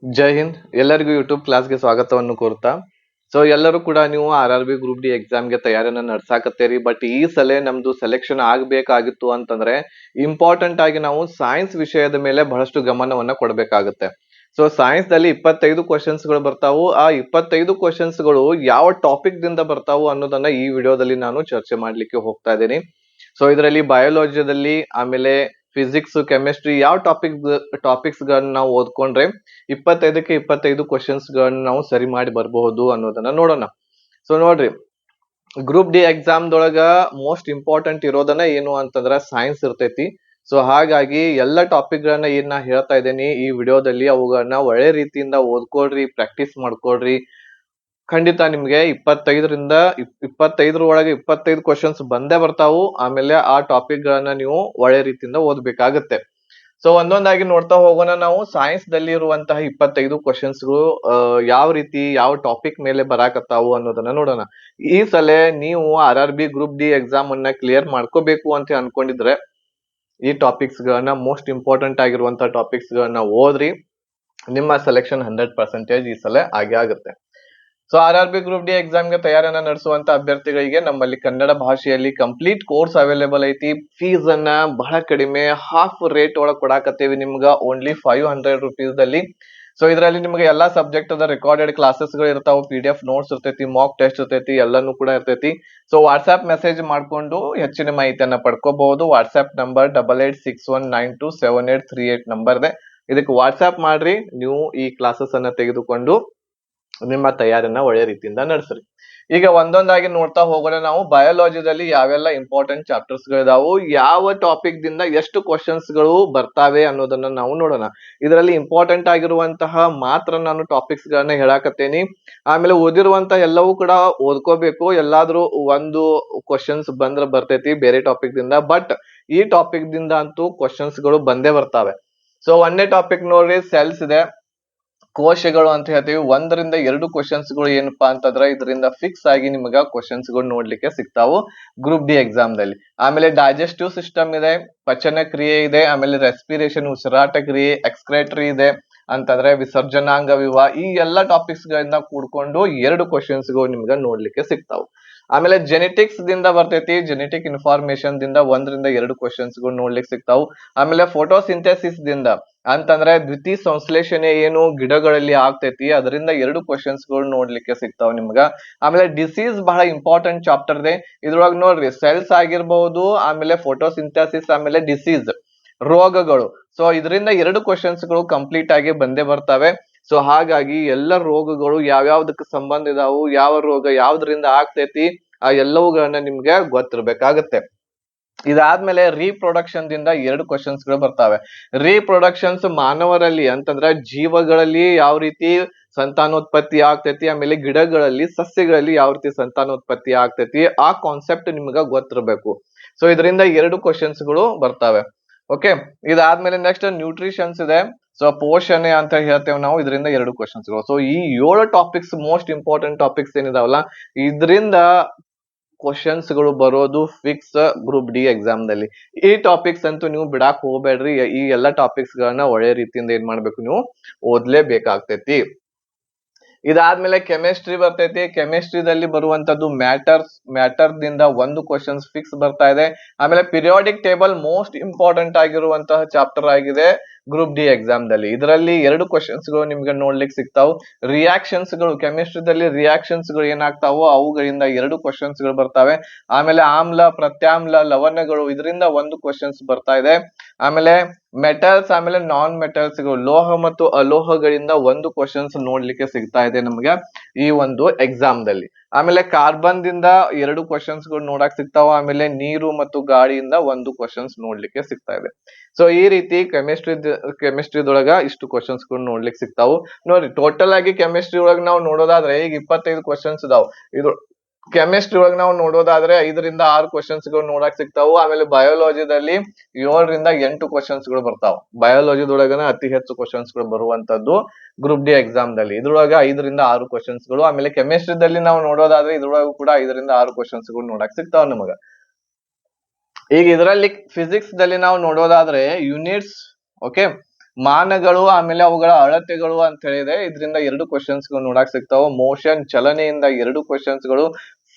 ಜೈ ಹಿಂದ್. ಎಲ್ಲರಿಗೂ ಯೂಟ್ಯೂಬ್ ಕ್ಲಾಸ್ಗೆ ಸ್ವಾಗತವನ್ನು ಕೋರ್ತಾ. ಎಲ್ಲರೂ ಕೂಡ ನೀವು RRB ಗ್ರೂಪ್ ಡಿ ಎಕ್ಸಾಮ್ಗೆ ತಯಾರಿಯನ್ನ ನಡ್ಸಾಕತ್ತೀರಿ. ಬಟ್ ಈ ಸಲ ನಮ್ದು ಸೆಲೆಕ್ಷನ್ ಆಗ್ಬೇಕಾಗಿತ್ತು ಅಂತಂದ್ರೆ ಇಂಪಾರ್ಟೆಂಟ್ ಆಗಿ ನಾವು ಸೈನ್ಸ್ ವಿಷಯದ ಮೇಲೆ ಬಹಳಷ್ಟು ಗಮನವನ್ನ ಕೊಡ್ಬೇಕಾಗುತ್ತೆ. ಸೈನ್ಸ್ ದಲ್ಲಿ 25 ಕ್ವಶನ್ಸ್ ಗಳು ಬರ್ತಾವು. ಆ 25 ಕ್ವಶನ್ಸ್ ಗಳು ಯಾವ ಟಾಪಿಕ್ ದಿಂದ ಬರ್ತಾವು ಅನ್ನೋದನ್ನ ಈ ವಿಡಿಯೋದಲ್ಲಿ ನಾನು ಚರ್ಚೆ ಮಾಡ್ಲಿಕ್ಕೆ ಹೋಗ್ತಾ ಇದ್ದೀನಿ. ಇದರಲ್ಲಿ ಬಯೋಲಜಿದಲ್ಲಿ, ಆಮೇಲೆ ಫಿಸಿಕ್ಸ್, ಕೆಮಿಸ್ಟ್ರಿ ಯಾವ ಟಾಪಿಕ್ಸ್ ಗಳನ್ನ ನಾವು ಓದ್ಕೊಂಡ್ರೆ 25ಕ್ಕೆ 25 ಕ್ವಶನ್ಸ್ ಗಳನ್ನ ನಾವು ಸರಿ ಮಾಡಿ ಬರಬಹುದು ಅನ್ನೋದನ್ನ ನೋಡೋಣ. ನೋಡ್ರಿ, ಗ್ರೂಪ್ ಡಿ ಎಕ್ಸಾಮ್ ದೊಳಗ ಮೋಸ್ಟ್ ಇಂಪಾರ್ಟೆಂಟ್ ಇರೋದನ್ನ ಏನು ಅಂತಂದ್ರ ಸೈನ್ಸ್ ಇರ್ತೈತಿ. ಹಾಗಾಗಿ ಎಲ್ಲ ಟಾಪಿಕ್ ಗಳನ್ನ ಏನ್ ನಾ ಹೇಳ್ತಾ ಇದ್ದೀನಿ ಈ ವಿಡಿಯೋದಲ್ಲಿ ಅವುಗಳನ್ನ ಒಳ್ಳೆ ರೀತಿಯಿಂದ ಓದ್ಕೊಳ್ರಿ, ಪ್ರಾಕ್ಟೀಸ್ ಮಾಡ್ಕೊಳ್ರಿ. ಖಂಡಿತ ನಿಮ್ಗೆ 25 ಒಳಗೆ 25 ಕ್ವಶನ್ಸ್ ಬಂದೇ ಬರ್ತಾವು. ಆಮೇಲೆ ಆ ಟಾಪಿಕ್ ಗಳನ್ನ ನೀವು ಒಳ್ಳೆ ರೀತಿಯಿಂದ ಓದ್ಬೇಕಾಗತ್ತೆ. ಒಂದೊಂದಾಗಿ ನೋಡ್ತಾ ಹೋಗೋಣ. ನಾವು ಸೈನ್ಸ್ ದಲ್ಲಿ ಇರುವಂತಹ 25 ಕ್ವಶನ್ಸ್ ಗಳು ಯಾವ ರೀತಿ ಯಾವ ಟಾಪಿಕ್ ಮೇಲೆ ಬರಾಕತ್ತಾವು ಅನ್ನೋದನ್ನ ನೋಡೋಣ. ಈ ಸಲ ನೀವು RRB ಗ್ರೂಪ್ ಡಿ ಎಕ್ಸಾಮ್ ಅನ್ನ ಕ್ಲಿಯರ್ ಮಾಡ್ಕೋಬೇಕು ಅಂತ ಅನ್ಕೊಂಡಿದ್ರೆ ಈ ಟಾಪಿಕ್ಸ್ ಗಳನ್ನ, ಮೋಸ್ಟ್ ಇಂಪಾರ್ಟೆಂಟ್ ಆಗಿರುವಂತಹ ಟಾಪಿಕ್ಸ್ ಗಳನ್ನ ಓದ್ರಿ. ನಿಮ್ಮ ಸೆಲೆಕ್ಷನ್ 100% ಈ ಸಲ ಆಗೇ ಆಗುತ್ತೆ. RRB ಗ್ರೂಪ್ ಡಿ ಎಕ್ಸಾಮ್ ಗೆ ತಯಾರನ್ನ ನಡೆಸುವಂತ ಅಭ್ಯರ್ಥಿಗಳಿಗೆ ನಮ್ಮಲ್ಲಿ ಕನ್ನಡ ಭಾಷೆಯಲ್ಲಿ ಕಂಪ್ಲೀಟ್ ಕೋರ್ಸ್ ಅವೈಲೇಬಲ್ ಐತಿ. ಫೀಸ್ ಅನ್ನ ಬಹಳ ಕಡಿಮೆ, ಹಾಫ್ ರೇಟ್ ಒಳಗೆ ಕೊಡಾಕತ್ತೇವಿ ನಿಮ್ಗ, ಓನ್ಲಿ 500 rupees ದಲ್ಲಿ. ಇದರಲ್ಲಿ ನಿಮ್ಗೆ ಎಲ್ಲಾ ಸಬ್ಜೆಕ್ಟ್ ಅದ ರೆಕಾರ್ಡೆಡ್ ಕ್ಲಾಸಸ್ ಗಳು ಇರ್ತಾವ, PDF ನೋಟ್ಸ್ ಇರ್ತೈತಿ, ಮಾಕ್ ಟೆಸ್ಟ್ ಇರ್ತೈತಿ, ಎಲ್ಲಾನು ಕೂಡ ಇರ್ತೈತಿ. ವಾಟ್ಸ್ಆಪ್ ಮೆಸೇಜ್ ಮಾಡ್ಕೊಂಡು ಹೆಚ್ಚಿನ ಮಾಹಿತಿಯನ್ನ ಪಡ್ಕೋಬಹುದು. ವಾಟ್ಸ್ಆಪ್ ನಂಬರ್ 8861927838 ನಂಬರ್ ಇದೆ. ಇದಕ್ಕೆ ವಾಟ್ಸ್ಆಪ್ ಮಾಡ್ರಿ. ನೀವು ಈ ಕ್ಲಾಸಸ್ ಅನ್ನ ತೆಗೆದುಕೊಂಡು ನಿಮ್ಮ ತಯಾರಿಯನ್ನ ಒಳ್ಳೆ ರೀತಿಯಿಂದ ನಡೆಸ್ರಿ. ಈಗ ಒಂದೊಂದಾಗಿ ನೋಡ್ತಾ ಹೋಗೋಣ. ನಾವು ಬಯೋಲಜಿದಲ್ಲಿ ಯಾವೆಲ್ಲ ಇಂಪಾರ್ಟೆಂಟ್ ಚಾಪ್ಟರ್ಸ್ ಗಳಿದಾವು, ಯಾವ ಟಾಪಿಕ್ ದಿಂದ ಎಷ್ಟು ಕ್ವಶನ್ಸ್ ಗಳು ಬರ್ತಾವೆ ಅನ್ನೋದನ್ನ ನಾವು ನೋಡೋಣ. ಇದರಲ್ಲಿ ಇಂಪಾರ್ಟೆಂಟ್ ಆಗಿರುವಂತಹ ಮಾತ್ರ ನಾನು ಟಾಪಿಕ್ಸ್ ಗಳನ್ನ ಹೇಳಾಕತ್ತೇನಿ. ಆಮೇಲೆ ಓದಿರುವಂತಹ ಎಲ್ಲವೂ ಕೂಡ ಓದ್ಕೋಬೇಕು. ಎಲ್ಲಾದ್ರೂ ಒಂದು ಕ್ವಶನ್ಸ್ ಬಂದ್ರೆ ಬರ್ತೈತಿ ಬೇರೆ ಟಾಪಿಕ್ ದಿಂದ, ಬಟ್ ಈ ಟಾಪಿಕ್ ದಿಂದ ಅಂತೂ ಕ್ವಶನ್ಸ್ ಗಳು ಬಂದೇ ಬರ್ತಾವೆ. ಒಂದನೇ ಟಾಪಿಕ್ ನೋಡ್ರಿ, ಸೆಲ್ಸ್ ಇದೆ, ಕೋಶಗಳು ಅಂತ ಹೇಳ್ತೀವಿ. 1ರಿಂದ 2 ಕ್ವಶನ್ಸ್ ಗಳು ಏನಪ್ಪಾ ಅಂತಂದ್ರೆ ಇದರಿಂದ ಫಿಕ್ಸ್ ಆಗಿ ನಿಮ್ಗ ಕ್ವಶನ್ಸ್ ಗಳು ನೋಡ್ಲಿಕ್ಕೆ ಸಿಗ್ತಾವು ಗ್ರೂಪ್ ಡಿ ಎಕ್ಸಾಮ್ ದಲ್ಲಿ. ಆಮೇಲೆ ಡೈಜೆಸ್ಟಿವ್ ಸಿಸ್ಟಮ್ ಇದೆ, ಪಚನ ಕ್ರಿಯೆ ಇದೆ, ಆಮೇಲೆ ರೆಸ್ಪಿರೇಷನ್ ಉಸಿರಾಟ ಕ್ರಿಯೆ, ಎಕ್ಸ್ಕ್ರೇಟರಿ ಇದೆ ಅಂತಂದ್ರೆ ವಿಸರ್ಜನಾಂಗ ವಿವಾಹ. ಈ ಎಲ್ಲಾ ಟಾಪಿಕ್ಸ್ ಗಳಿಂದ ಕೂಡ್ಕೊಂಡು 2 ಕ್ವಶನ್ಸ್ ಗಳು ನಿಮ್ಗ ನೋಡ್ಲಿಕ್ಕೆ ಸಿಗ್ತಾವು. ಆಮೇಲೆ ಜೆನೆಟಿಕ್ಸ್ ದಿಂದ ಬರ್ತೈತಿ, ಜೆನೆಟಿಕ್ ಇನ್ಫಾರ್ಮೇಶನ್ ದಿಂದ 1ರಿಂದ 2 ಕ್ವಶನ್ಸ್ ಗಳು ನೋಡ್ಲಿಕ್ಕೆ ಸಿಗ್ತಾವು. ಆಮೇಲೆ ಫೋಟೋಸಿಂಥೆಸಿಸ್ ದಿಂದ ಅಂತಂದ್ರೆ ದ್ವಿತೀಯ ಸಂಶ್ಲೇಷಣೆ ಏನು ಗಿಡಗಳಲ್ಲಿ ಆಗ್ತೈತಿ, ಅದರಿಂದ 2 ಕ್ವಶನ್ಸ್ ಗಳು ನೋಡ್ಲಿಕ್ಕೆ ಸಿಗ್ತಾವ ನಿಮ್ಗ. ಆಮೇಲೆ ಡಿಸೀಸ್ ಬಹಳ ಇಂಪಾರ್ಟೆಂಟ್ ಚಾಪ್ಟರ್ ಇದೆ. ಇದ್ರೊಳಗೆ ನೋಡ್ರಿ, ಸೆಲ್ಸ್ ಆಗಿರ್ಬಹುದು, ಆಮೇಲೆ ಫೋಟೋಸಿಂಥೆಸಿಸ್, ಆಮೇಲೆ ಡಿಸೀಸ್ ರೋಗಗಳು. ಇದರಿಂದ 2 ಕ್ವಶನ್ಸ್ ಗಳು ಕಂಪ್ಲೀಟ್ ಆಗಿ ಬಂದೇ ಬರ್ತವೆ. ಹಾಗಾಗಿ ಎಲ್ಲ ರೋಗಗಳು ಯಾವ್ಯಾವ್ದಕ್ಕೆ ಸಂಬಂಧ ಇದಾವು, ಯಾವ ರೋಗ ಯಾವ್ದ್ರಿಂದ ಆಗ್ತೈತಿ, ಆ ಎಲ್ಲವುಗಳನ್ನ ನಿಮ್ಗೆ ಗೊತ್ತಿರ್ಬೇಕಾಗತ್ತೆ. ಇದಾದ್ಮೇಲೆ ರೀಪ್ರೊಡಕ್ಷನ್ ದಿಂದ 2 ಕ್ವಶನ್ಸ್ ಗಳು ಬರ್ತಾವೆ. ರೀಪ್ರೊಡಕ್ಷನ್ಸ್ ಮಾನವರಲ್ಲಿ ಅಂತಂದ್ರ ಜೀವಗಳಲ್ಲಿ ಯಾವ ರೀತಿ ಸಂತಾನೋತ್ಪತ್ತಿ ಆಗ್ತೈತಿ, ಆಮೇಲೆ ಗಿಡಗಳಲ್ಲಿ, ಸಸ್ಯಗಳಲ್ಲಿ ಯಾವ ರೀತಿ ಸಂತಾನೋತ್ಪತ್ತಿ ಆಗ್ತೈತಿ, ಆ ಕಾನ್ಸೆಪ್ಟ್ ನಿಮ್ಗ ಗೊತ್ತಿರ್ಬೇಕು. ಇದರಿಂದ 2 ಕ್ವಶನ್ಸ್ ಗಳು ಬರ್ತಾವೆ. ಓಕೆ, ಇದಾದ್ಮೇಲೆ ನೆಕ್ಸ್ಟ್ ನ್ಯೂಟ್ರಿಷನ್ಸ್ ಇದೆ. ಪೋಷಣೆ ಅಂತ ಹೇಳ್ತೇವೆ ನಾವು, ಇದರಿಂದ 2 ಕ್ವಶನ್ಸ್ ಗಳು. ಈ 7 ಟಾಪಿಕ್ಸ್ ಮೋಸ್ಟ್ ಇಂಪಾರ್ಟೆಂಟ್ ಟಾಪಿಕ್ಸ್ ಏನಿದಾವಲ್ಲ, ಇದರಿಂದ ಕ್ವಶನ್ಸ್ ಗಳು ಬರೋದು ಫಿಕ್ಸ್ ಗ್ರೂಪ್ ಡಿ ಎಕ್ಸಾಮ್ ದಲ್ಲಿ. ಈ ಟಾಪಿಕ್ಸ್ ಅಂತೂ ನೀವು ಬಿಡಾಕ್ ಹೋಗ್ಬೇಡ್ರಿ. ಈ ಎಲ್ಲಾ ಟಾಪಿಕ್ಸ್ ಗಳನ್ನ ಒಳ್ಳೆ ರೀತಿಯಿಂದ ಏನ್ ಮಾಡ್ಬೇಕು, ನೀವು ಓದ್ಲೇಬೇಕಾಗ್ತೈತಿ. ಇದಾದ್ಮೇಲೆ ಕೆಮಿಸ್ಟ್ರಿ ಬರ್ತೈತಿ. ಕೆಮಿಸ್ಟ್ರಿದಲ್ಲಿ ಬರುವಂತದ್ದು ಮ್ಯಾಟರ್ ದಿಂದ 1 ಕ್ವಶನ್ಸ್ ಫಿಕ್ಸ್ ಬರ್ತಾ ಇದೆ. ಆಮೇಲೆ ಪಿರಿಯಾಡಿಕ್ ಟೇಬಲ್ ಮೋಸ್ಟ್ ಇಂಪಾರ್ಟೆಂಟ್ ಆಗಿರುವಂತಹ ಚಾಪ್ಟರ್ ಆಗಿದೆ ಗ್ರೂಪ್ ಡಿ ಎಕ್ಸಾಮ್ ದಲ್ಲಿ. ಇದರಲ್ಲಿ 2 ಕ್ವಶನ್ಸ್ ಗಳು ನಿಮ್ಗೆ ನೋಡ್ಲಿಕ್ಕೆ ಸಿಗ್ತಾವು. ರಿಯಾಕ್ಷನ್ಸ್ ಗಳು, ಕೆಮಿಸ್ಟ್ರಿದಲ್ಲಿ ರಿಯಾಕ್ಷನ್ಸ್ ಗಳು ಏನಾಗ್ತಾವೋ ಅವುಗಳಿಂದ 2 ಕ್ವಶನ್ಸ್ ಗಳು ಬರ್ತಾವೆ. ಆಮೇಲೆ ಆಮ್ಲ, ಪ್ರತ್ಯಾಮ್ಲ, ಲವಣಗಳು, ಇದರಿಂದ 1 ಕ್ವಶನ್ಸ್ ಬರ್ತಾ ಇದೆ. ಆಮೇಲೆ ಮೆಟಲ್ಸ್, ಆಮೇಲೆ ನಾನ್ ಮೆಟಲ್ಸ್ ಗಳು, ಲೋಹ ಮತ್ತು ಅಲೋಹಗಳಿಂದ 1 ಕ್ವಶನ್ಸ್ ನೋಡ್ಲಿಕ್ಕೆ ಸಿಗ್ತಾ ಇದೆ ನಮ್ಗೆ ಈ ಒಂದು ಎಕ್ಸಾಮ್ ದಲ್ಲಿ. ಆಮೇಲೆ ಕಾರ್ಬನ್ ದಿಂದ 2 ಕ್ವಶನ್ಸ್ ಗಳು ನೋಡಕ್ ಸಿಗ್ತಾವ. ಆಮೇಲೆ ನೀರು ಮತ್ತು ಗಾಳಿಯಿಂದ 1 ಕ್ವಶನ್ಸ್ ನೋಡ್ಲಿಕ್ಕೆ ಸಿಗ್ತಾ ಇದೆ. ಈ ರೀತಿ ಕೆಮಿಸ್ಟ್ರಿದೊಳಗ ಇಷ್ಟು ಕ್ವಶನ್ಸ್ ಗಳು ನೋಡ್ಲಿಕ್ಕೆ ಸಿಗ್ತಾವು. ನೋಡ್ರಿ, ಟೋಟಲ್ ಆಗಿ ಕೆಮಿಸ್ಟ್ರಿ ಒಳಗ ನಾವು ನೋಡೋದಾದ್ರೆ ಈಗ 25 ಕ್ವಶನ್ಸ್ ಇದಾವ್. ಇದು ಕೆಮಿಸ್ಟ್ರಿ ಒಳಗೆ ನಾವು ನೋಡೋದಾದ್ರೆ 5ರಿಂದ 6 ಕ್ವಶನ್ಸ್ ಗಳು ನೋಡಕ್ ಸಿಗ್ತಾವು. ಆಮೇಲೆ ಬಯೋಲಜಿದಲ್ಲಿ 7ರಿಂದ 8 ಕ್ವಶನ್ಸ್ ಗಳು ಬರ್ತಾವ. ಬಯೋಲಜಿದೊಳಗನ ಅತಿ ಹೆಚ್ಚು ಕ್ವಶನ್ಸ್ ಗಳು ಬರುವಂತದ್ದು ಗ್ರೂಪ್ ಡಿ ಎಕ್ಸಾಮ್ ದಲ್ಲಿ. ಇದ್ರೊಳಗ 5ರಿಂದ 6 ಕ್ವಶನ್ಸ್ ಗಳು. ಆಮೇಲೆ ಕೆಮಿಸ್ಟ್ರಿದಲ್ಲಿ ನಾವು ನೋಡೋದಾದ್ರೆ ಇದ್ರೊಳಗೂ ಕೂಡ 5ರಿಂದ 6 ಕ್ವಶನ್ಸ್ ಗಳು ನೋಡಕ್ ಸಿಗ್ತಾವ ನಮಗ. ಈಗ ಇದರಲ್ಲಿ ಫಿಸಿಕ್ಸ್ ದಲ್ಲಿ ನಾವು ನೋಡೋದಾದ್ರೆ ಯೂನಿಟ್ಸ್, ಓಕೆ, ಮಾನಗಳು ಆಮೇಲೆ ಅವುಗಳ ಅಳತೆಗಳು ಅಂತ ಹೇಳಿದೆ. ಇದರಿಂದ 2 ಕ್ವಶನ್ಸ್ ಗಳು ನೋಡಕ್ ಸಿಗ್ತಾವ. ಮೋಷನ್ ಚಲನೆಯಿಂದ 2 ಕ್ವಶನ್ಸ್ ಗಳು,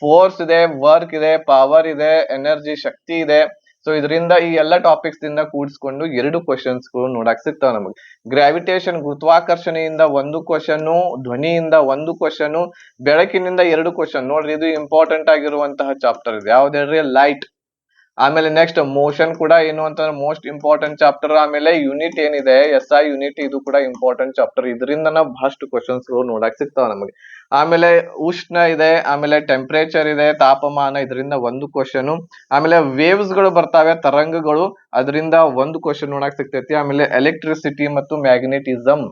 ಫೋರ್ಸ್ ಇದೆ, ವರ್ಕ್ ಇದೆ, ಪವರ್ ಇದೆ, ಎನರ್ಜಿ ಶಕ್ತಿ ಇದೆ. ಸೊ ಇದರಿಂದ ಈ ಎಲ್ಲ ಟಾಪಿಕ್ಸ್ ದಿಂದ ಕೂಡಿಸ್ಕೊಂಡು 2 ಕ್ವಶನ್ಸ್ ಗಳು ನೋಡಕ್ ಸಿಗ್ತಾವ ನಮಗೆ. ಗ್ರಾವಿಟೇಷನ್ ಗುರುತ್ವಾಕರ್ಷಣೆಯಿಂದ 1 ಕ್ವಶನ್, ಧ್ವನಿಯಿಂದ 1 ಕ್ವಶನ್, ಬೆಳಕಿನಿಂದ 2 ಕ್ವಶನ್. ನೋಡ್ರಿ ಇದು ಇಂಪಾರ್ಟೆಂಟ್ ಆಗಿರುವಂತಹ ಚಾಪ್ಟರ್ ಇದೆ. ಯಾವ್ದು ಹೇಳ್ರಿ? ಲೈಟ್. ಆಮೇಲೆ ನೆಕ್ಸ್ಟ್ ಮೋಷನ್ ಕೂಡ ಏನು ಅಂತಂದ್ರೆ ಮೋಸ್ಟ್ ಇಂಪಾರ್ಟೆಂಟ್ ಚಾಪ್ಟರ್. ಆಮೇಲೆ ಯೂನಿಟ್ ಏನಿದೆ SI ಯೂನಿಟ್, ಇದು ಕೂಡ ಇಂಪಾರ್ಟೆಂಟ್ ಚಾಪ್ಟರ್. ಇದರಿಂದ ಬಹಳಷ್ಟು ಕ್ವಶನ್ಸ್ ಗಳು ನೋಡಕ್ ಸಿಗ್ತಾವ ನಮಗೆ. ಆಮೇಲೆ ಉಷ್ಣ ಇದೆ, ಆಮೇಲೆ ಟೆಂಪರೇಚರ್ ಇದೆ, ತಾಪಮಾನ, ಇದರಿಂದ 1 ಕ್ವಶನ್. ಆಮೇಲೆ ವೇವ್ಸ್ ಗಳು ಬರ್ತಾವೆ, ತರಂಗಗಳು, ಅದರಿಂದ 1 ಕ್ವಶನ್ ನೋಡಕ್ ಸಿಗ್ತೈತಿ. ಆಮೇಲೆ ಎಲೆಕ್ಟ್ರಿಸಿಟಿ ಮತ್ತು ಮ್ಯಾಗ್ನೆಟಿಸಮ್,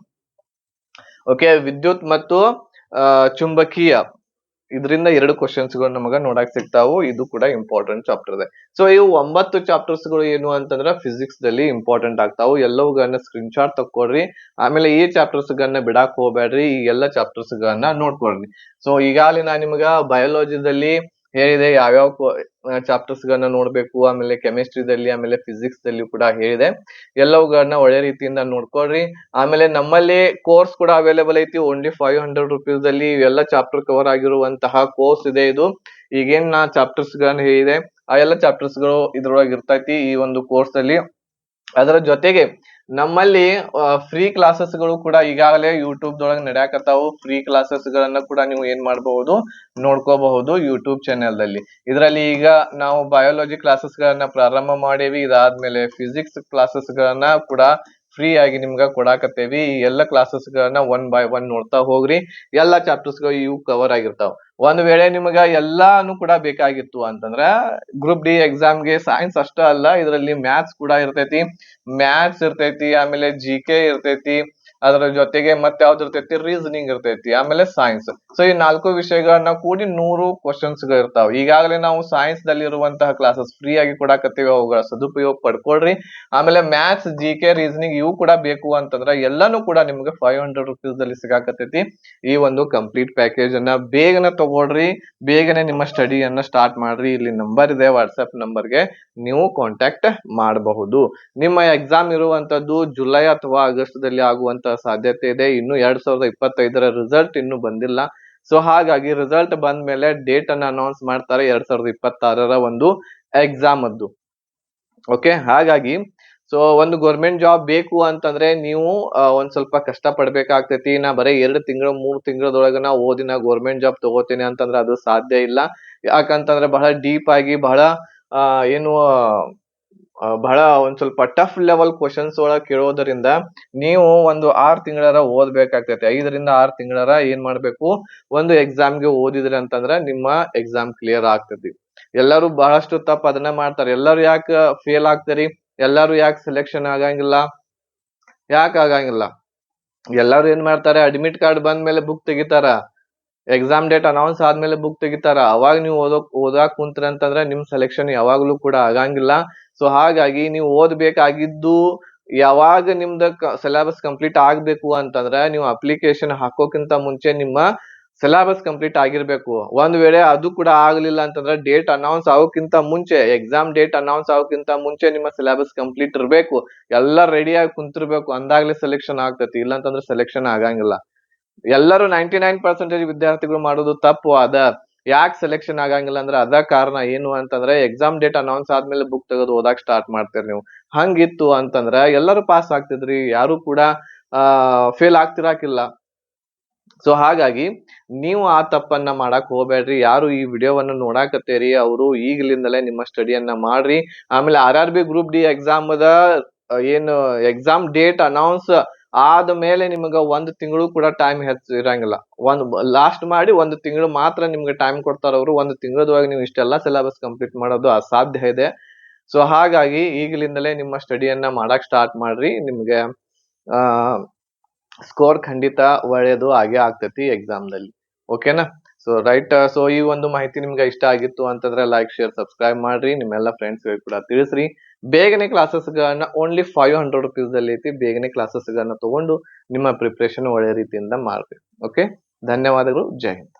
ಓಕೆ, ವಿದ್ಯುತ್ ಮತ್ತು ಚುಂಬಕೀಯ, ಇದರಿಂದ 2 ಕ್ವಶನ್ಸ್ ಗಳು ನಮಗ ನೋಡಕ್ ಸಿಗ್ತಾವು. ಇದು ಕೂಡ ಇಂಪಾರ್ಟೆಂಟ್ ಚಾಪ್ಟರ್ ಇದೆ. ಸೊ ಇವು 9 ಚಾಪ್ಟರ್ಸ್ ಗಳು ಏನು ಅಂತಂದ್ರ ಫಿಸಿಕ್ಸ್ ದಲ್ಲಿ ಇಂಪಾರ್ಟೆಂಟ್ ಆಗ್ತಾವು. ಎಲ್ಲವುಗಳನ್ನ ಸ್ಕ್ರೀನ್ ಶಾಟ್ ತಕ್ಕೊಡ್ರಿ. ಆಮೇಲೆ ಈ ಚಾಪ್ಟರ್ಸ್ ಗಳನ್ನ ಬಿಡಾಕ್ ಹೋಗ್ಬೇಡ್ರಿ. ಈ ಎಲ್ಲ ಚಾಪ್ಟರ್ಸ್ ಗಳನ್ನ ನೋಡ್ಕೊಳ್ರಿ. ಸೊ ಈಗಾಗಲೇ ನಾ ನಿಮಗ ಬಯಾಲಜಿದಲ್ಲಿ ಹೇಳಿದೆ ಯಾವ್ಯಾವ ಚಾಪ್ಟರ್ಸ್ ಗಳನ್ನ ನೋಡ್ಬೇಕು, ಆಮೇಲೆ ಕೆಮಿಸ್ಟ್ರಿದಲ್ಲಿ, ಆಮೇಲೆ ಫಿಸಿಕ್ಸ್ ದಲ್ಲಿ ಕೂಡ ಹೇಳಿದೆ. ಎಲ್ಲವುಗಳನ್ನ ಒಳ್ಳೆ ರೀತಿಯಿಂದ ನೋಡ್ಕೊಳ್ರಿ. ಆಮೇಲೆ ನಮ್ಮಲ್ಲಿ ಕೋರ್ಸ್ ಕೂಡ ಅವೈಲೇಬಲ್ ಐತಿ. ಓನ್ಲಿ 500 rupees ಅಲ್ಲಿ ಇವೆಲ್ಲ ಚಾಪ್ಟರ್ ಕವರ್ ಆಗಿರುವಂತಹ ಕೋರ್ಸ್ ಇದೆ ಇದು. ಈಗೇನ್ ನಾ ಚಾಪ್ಟರ್ಸ್ ಗಳನ್ನ ಹೇಳಿದೆ ಆ ಎಲ್ಲ ಚಾಪ್ಟರ್ಸ್ ಗಳು ಇದ್ರೊಳಗೆ ಇರ್ತೈತಿ ಈ ಒಂದು ಕೋರ್ಸ್ ಅಲ್ಲಿ. ಅದರ ಜೊತೆಗೆ ನಮ್ಮಲ್ಲಿ ಫ್ರೀ ಕ್ಲಾಸಸ್ ಗಳು ಕೂಡ ಈಗಾಗಲೇ ಯೂಟ್ಯೂಬ್ ದೊಳಗೆ ನಡೆಯಾಕತ್ತಾವು. ಫ್ರೀ ಕ್ಲಾಸಸ್ ಗಳನ್ನ ಕೂಡ ನೀವು ಏನ್ ಮಾಡಬಹುದು, ನೋಡ್ಕೋಬಹುದು ಯೂಟ್ಯೂಬ್ ಚಾನೆಲ್ ದಲ್ಲಿ. ಇದರಲ್ಲಿ ಈಗ ನಾವು ಬಯಾಲಜಿ ಕ್ಲಾಸಸ್ ಗಳನ್ನ ಪ್ರಾರಂಭ ಮಾಡೇವಿ. ಇದಾದ್ಮೇಲೆ ಫಿಸಿಕ್ಸ್ ಕ್ಲಾಸಸ್ ಗಳನ್ನ ಕೂಡ ಫ್ರೀ ಆಗಿ ನಿಮ್ಗ ಕೊಡಾಕತ್ತೇವಿ. ಈ ಎಲ್ಲ ಕ್ಲಾಸಸ್ ಗಳನ್ನ 1 by 1 ನೋಡ್ತಾ ಹೋಗ್ರಿ. ಎಲ್ಲಾ ಚಾಪ್ಟರ್ಸ್ ಗಳು ಇವು ಕವರ್ ಆಗಿರ್ತಾವ. ಒಂದ್ ವೇಳೆ ನಿಮಗ ಎಲ್ಲಾನು ಕೂಡ ಬೇಕಾಗಿತ್ತು ಅಂತಂದ್ರ ಗ್ರೂಪ್ ಡಿ ಎಕ್ಸಾಮ್ ಗೆ ಸೈನ್ಸ್ ಅಷ್ಟ ಅಲ್ಲ, ಇದರಲ್ಲಿ ಮ್ಯಾಥ್ಸ್ ಕೂಡ ಇರ್ತೈತಿ. ಮ್ಯಾಥ್ಸ್ ಇರ್ತೈತಿ, ಆಮೇಲೆ GK ಇರ್ತೈತಿ, ಅದರ ಜೊತೆಗೆ ಮತ್ತೆ ಯಾವ್ದು ಇರ್ತೈತಿ, ರೀಸನಿಂಗ್ ಇರ್ತೈತಿ, ಆಮೇಲೆ ಸೈನ್ಸ್. ಸೊ ಈ 4 ವಿಷಯಗಳನ್ನ ಕೂಡಿ 100 ಕ್ವಶನ್ಸ್ ಗಳು ಇರ್ತಾವ. ಈಗಾಗಲೇ ನಾವು ಸೈನ್ಸ್ ದಲ್ಲಿ ಇರುವಂತಹ ಕ್ಲಾಸಸ್ ಫ್ರೀ ಆಗಿ ಕೊಡಾಕತ್ತೀವಿ, ಅವುಗಳ ಸದುಪಯೋಗ ಪಡ್ಕೊಳ್ರಿ. ಆಮೇಲೆ ಮ್ಯಾಥ್ಸ್, GK, ರೀಸನಿಂಗ್ ಇವು ಕೂಡ ಬೇಕು ಅಂತಂದ್ರ ಎಲ್ಲಾನು ಕೂಡ ನಿಮ್ಗೆ 500 rupees ಅಲ್ಲಿ ಸಿಗಾಕತ್ತೈತಿ. ಈ ಒಂದು ಕಂಪ್ಲೀಟ್ ಪ್ಯಾಕೇಜ್ ಅನ್ನ ಬೇಗನೆ ತಗೊಳ್ರಿ. ಬೇಗನೆ ನಿಮ್ಮ ಸ್ಟಡಿಯನ್ನ ಸ್ಟಾರ್ಟ್ ಮಾಡ್ರಿ. ಇಲ್ಲಿ ನಂಬರ್ ಇದೆ, ವಾಟ್ಸ್ಆಪ್ ನಂಬರ್ಗೆ ನೀವು ಕಾಂಟ್ಯಾಕ್ಟ್ ಮಾಡಬಹುದು. ನಿಮ್ಮ ಎಕ್ಸಾಮ್ ಇರುವಂತದ್ದು ಜುಲೈ ಅಥವಾ ಆಗಸ್ಟ್ ದಲ್ಲಿ ಆಗುವಂತ ಸಾಧ್ಯತೆ ಇದೆ. ಇನ್ನು 2025ರ ರಿಸಲ್ಟ್ ಇನ್ನು ಬಂದಿಲ್ಲ. ಸೊ ಹಾಗಾಗಿ ರಿಸಲ್ಟ್ ಬಂದ ಮೇಲೆ ಡೇಟ್ ಅನ್ನ ಅನೌನ್ಸ್ ಮಾಡ್ತಾರೆ 2026ರ ಒಂದು ಎಕ್ಸಾಮ್ ಅದ್ದು. ಓಕೆ, ಹಾಗಾಗಿ ಸೊ ಒಂದು ಗೌರ್ಮೆಂಟ್ ಜಾಬ್ ಬೇಕು ಅಂತಂದ್ರೆ ನೀವು ಒಂದ್ ಸ್ವಲ್ಪ ಕಷ್ಟ ಪಡ್ಬೇಕಾಗ್ತೈತಿ. ನಾ ಬರೀ 2 ತಿಂಗಳು 3 ತಿಂಗಳದೊಳಗ ನಾ ಓದಿನ ಗೌರ್ಮೆಂಟ್ ಜಾಬ್ ತಗೋತೀನಿ ಅಂತಂದ್ರೆ ಅದು ಸಾಧ್ಯ ಇಲ್ಲ. ಯಾಕಂತಂದ್ರೆ ಬಹಳ ಡೀಪ್ ಆಗಿ ಬಹಳ ಏನು ಬಹಳ ಒಂದ್ ಸ್ವಲ್ಪ ಟಫ್ ಲೆವೆಲ್ ಕ್ವಶನ್ಸ್ ಒಳಗ್ ಕೇಳೋದ್ರಿಂದ ನೀವು ಒಂದು 6 ತಿಂಗಳರ ಓದ್ಬೇಕಾಗ್ತೈತಿ. 5ರಿಂದ 6 ತಿಂಗಳರ ಏನ್ ಮಾಡ್ಬೇಕು, ಒಂದು ಎಕ್ಸಾಮ್ಗೆ ಓದಿದ್ರಿ ಅಂತಂದ್ರ ನಿಮ್ಮ ಎಕ್ಸಾಮ್ ಕ್ಲಿಯರ್ ಆಗ್ತೈತಿ. ಎಲ್ಲರೂ ಬಹಳಷ್ಟು ತಪ್ಪು ಅದನ್ನ ಮಾಡ್ತಾರೆ. ಎಲ್ಲರೂ ಯಾಕೆ ಫೇಲ್ ಆಗ್ತಾರಿ? ಎಲ್ಲರೂ ಯಾಕೆ ಸೆಲೆಕ್ಷನ್ ಆಗಂಗಿಲ್ಲ? ಯಾಕೆ ಆಗಂಗಿಲ್ಲ? ಎಲ್ಲರೂ ಏನ್ ಮಾಡ್ತಾರೆ, ಅಡ್ಮಿಟ್ ಕಾರ್ಡ್ ಬಂದ ಮೇಲೆ ಬುಕ್ ತೆಗಿತಾರ, ಎಕ್ಸಾಮ್ ಡೇಟ್ ಅನೌನ್ಸ್ ಆದ್ಮೇಲೆ ಬುಕ್ ತೆಗಿತಾರ. ಅವಾಗ ನೀವು ಓದಾಕ್ ಕುಂತ್ರಿ ಅಂತಂದ್ರೆ ನಿಮ್ ಸೆಲೆಕ್ಷನ್ ಯಾವಾಗ್ಲೂ ಕೂಡ ಆಗಂಗಿಲ್ಲ. ಸೊ ಹಾಗಾಗಿ ನೀವು ಓದ್ಬೇಕಾಗಿದ್ದು ಯಾವಾಗ ನಿಮ್ದ ಸಿಲೆಬಸ್ ಕಂಪ್ಲೀಟ್ ಆಗ್ಬೇಕು ಅಂತಂದ್ರ ನೀವು ಅಪ್ಲಿಕೇಶನ್ ಹಾಕೋಕ್ಕಿಂತ ಮುಂಚೆ ನಿಮ್ಮ ಸಿಲೆಬಸ್ ಕಂಪ್ಲೀಟ್ ಆಗಿರ್ಬೇಕು. ಒಂದ್ ವೇಳೆ ಅದು ಕೂಡ ಆಗ್ಲಿಲ್ಲ ಅಂತಂದ್ರೆ ಡೇಟ್ ಅನೌನ್ಸ್ ಆಗೋಕ್ಕಿಂತ ಮುಂಚೆ, ಎಕ್ಸಾಮ್ ಡೇಟ್ ಅನೌನ್ಸ್ ಆಗೋಕ್ಕಿಂತ ಮುಂಚೆ ನಿಮ್ಮ ಸಿಲೆಬಸ್ ಕಂಪ್ಲೀಟ್ ಇರ್ಬೇಕು. ಎಲ್ಲ ರೆಡಿ ಆಗಿ ಕುಂತಿರ್ಬೇಕು, ಅಂದಾಗ್ಲೇ ಸೆಲೆಕ್ಷನ್ ಆಗ್ತೈತಿ. ಇಲ್ಲ ಅಂತಂದ್ರೆ ಸೆಲೆಕ್ಷನ್ ಆಗಂಗಿಲ್ಲ. ಎಲ್ಲರೂ 99% ವಿದ್ಯಾರ್ಥಿಗಳು ಮಾಡೋದು ತಪ್ಪು. ಯಾಕೆ ಸೆಲೆಕ್ಷನ್ ಆಗಂಗಿಲ್ಲ ಅಂದ್ರೆ ಅದ ಕಾರಣ ಏನು ಅಂತಂದ್ರೆ ಎಕ್ಸಾಮ್ ಡೇಟ್ ಅನೌನ್ಸ್ ಆದ್ಮೇಲೆ ಬುಕ್ ತೆಗೆದು ಓದಾಕ್ ಸ್ಟಾರ್ಟ್ ಮಾಡ್ತೀರಿ ನೀವು. ಹಂಗಿತ್ತು ಅಂತಂದ್ರ ಎಲ್ಲರೂ ಪಾಸ್ ಆಗ್ತಿದ್ರಿ, ಯಾರು ಕೂಡ ಫೇಲ್ ಆಗ್ತಿರಾಕಿಲ್ಲ. ಸೊ ಹಾಗಾಗಿ ನೀವು ಆ ತಪ್ಪನ್ನ ಮಾಡಕ್ ಹೋಗ್ಬೇಡ್ರಿ. ಯಾರು ಈ ವಿಡಿಯೋವನ್ನು ನೋಡಾಕತ್ತೀರಿ ಅವರು ಈಗಲಿಂದಲೇ ನಿಮ್ಮ ಸ್ಟಡಿಯನ್ನ ಮಾಡ್ರಿ. ಆಮೇಲೆ RRB ಗ್ರೂಪ್ ಡಿ ಎಕ್ಸಾಮ್ ಏನು ಎಕ್ಸಾಮ್ ಡೇಟ್ ಅನೌನ್ಸ್ ಆದ ಮೇಲೆ ನಿಮಗ 1 ತಿಂಗಳು ಕೂಡ ಟೈಮ್ ಇರಂಗಿಲ್ಲ. ಲಾಸ್ಟ್ ಮಾಡಿ 1 ತಿಂಗಳು ಮಾತ್ರ ನಿಮ್ಗೆ ಟೈಮ್ ಕೊಡ್ತಾರ ಅವರು. 1 ತಿಂಗಳದೊಳಗೆ ನೀವು ಇಷ್ಟೆಲ್ಲಾ ಸಿಲೆಬಸ್ ಕಂಪ್ಲೀಟ್ ಮಾಡೋದು ಅಸಾಧ್ಯ ಇದೆ. ಸೊ ಹಾಗಾಗಿ ಈಗಲಿಂದಲೇ ನಿಮ್ಮ ಸ್ಟಡಿಯನ್ನ ಮಾಡಕ್ ಸ್ಟಾರ್ಟ್ ಮಾಡ್ರಿ. ನಿಮ್ಗೆ ಸ್ಕೋರ್ ಖಂಡಿತ ಒಳ್ಳೇದು ಆಗೇ ಆಗ್ತೈತಿ ಎಕ್ಸಾಮ್ ದಲ್ಲಿ. ಓಕೆನಾ? So right. ಸೊ ಈ ಒಂದು ಮಾಹಿತಿ ನಿಮ್ಗೆ ಇಷ್ಟ ಆಗಿತ್ತು ಅಂತಂದ್ರೆ ಲೈಕ್, ಶೇರ್, ಸಬ್ಸ್ಕ್ರೈಬ್ ಮಾಡ್ರಿ. ನಿಮ್ಮೆಲ್ಲ ಫ್ರೆಂಡ್ಸ್ ಕೂಡ ತಿಳಿಸ್ರಿ. ಬೇಗನೆ ಕ್ಲಾಸಸ್ ಗಳನ್ನ ಓನ್ಲಿ 500 rupees ಅಲ್ಲಿ ಐತಿ. ಬೇಗನೆ ಕ್ಲಾಸಸ್ ಗಳನ್ನ ತಗೊಂಡು ನಿಮ್ಮ ಪ್ರಿಪರೇಷನ್ ಒಳ್ಳೆ ರೀತಿಯಿಂದ ಮಾಡ್ರಿ. ಓಕೆ, ಧನ್ಯವಾದಗಳು. ಜೈ ಹಿಂದ್.